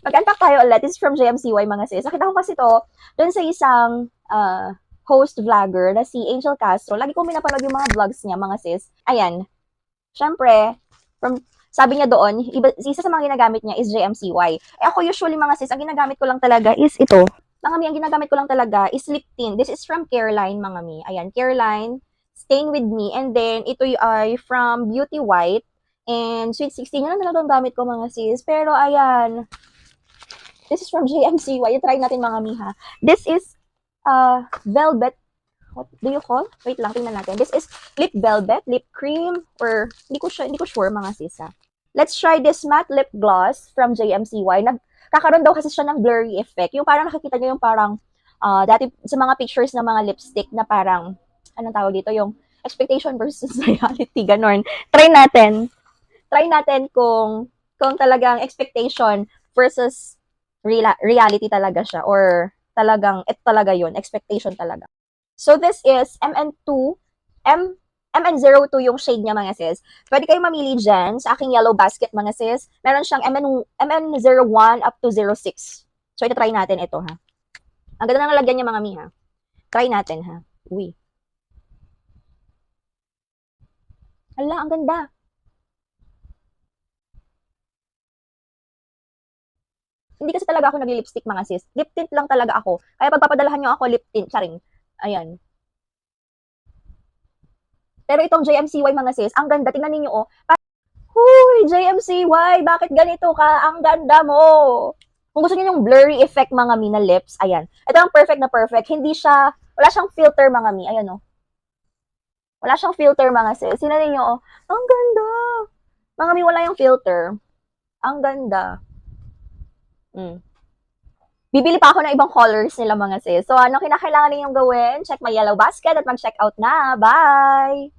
Mag-unpack tayo ulit. This is from JMCY mga sis. Nakita ko kasi to dun sa isang host vlogger na si Angel Castro. Lagi ko minapanood yung mga vlogs niya mga sis. Ayan. Syempre, sabi niya doon, isa sa mga ginagamit niya is JMCY. Eh ako usually mga sis, ang ginagamit ko lang talaga is ito. Mga mi, ang ginagamit ko lang talaga is lip tint. This is from Careline mga mi. Ayan, Careline, Stay With Me. And then, ito ay from Beauty White. And Sweet 16, yun lang talaga ang gamit ko mga sis. Pero ayan, this is from JMCY. Try natin mga mi ha. This is velvet. What do you call? Wait lang, tingnan natin. This is lip velvet, lip cream, or hindi ko sure mga sis ha. Let's try this matte lip gloss from JMCY. Kakaroon daw kasi siya ng blurry effect. Yung parang nakikita niyo yung parang dati sa mga pictures ng mga lipstick na parang anong tawag dito, yung expectation versus reality, ganon. Try natin. Try natin kung talagang expectation versus reality talaga siya or talagang ito talaga yun, expectation talaga. So this is MN02 yung shade niya mga sis. Pwede kayong mamili dyan sa aking yellow basket mga sis. Meron siyang MN01 up to 06. So ito try natin ito ha. Ang ganda ng lagyan niya mga mi ha. Try natin ha. Uy. Hala, ang ganda. Hindi kasi talaga ako nagli-lipstick mga sis. Lip tint lang talaga ako. Kaya pagpapadalahan nyo ako lip tint, charing. Ayan. Pero itong JMCY mga sis, ang ganda. Tingnan ninyo oh. Huy, JMCY, bakit ganito ka? Ang ganda mo. Kung gusto niyo yung blurry effect mga mi na lips, ayan. Ito ang perfect na perfect. Hindi siya, wala siyang filter mga mi. Ayan oh. Wala siyang filter mga sis. Tingnan ninyo oh. Ang ganda. Mga mi, wala yung filter. Ang ganda. Bibili pa ako ng ibang colors nila mga sis. So, ano kinakailangan ninyong gawin? Check my yellow basket at mag-check out na. Bye!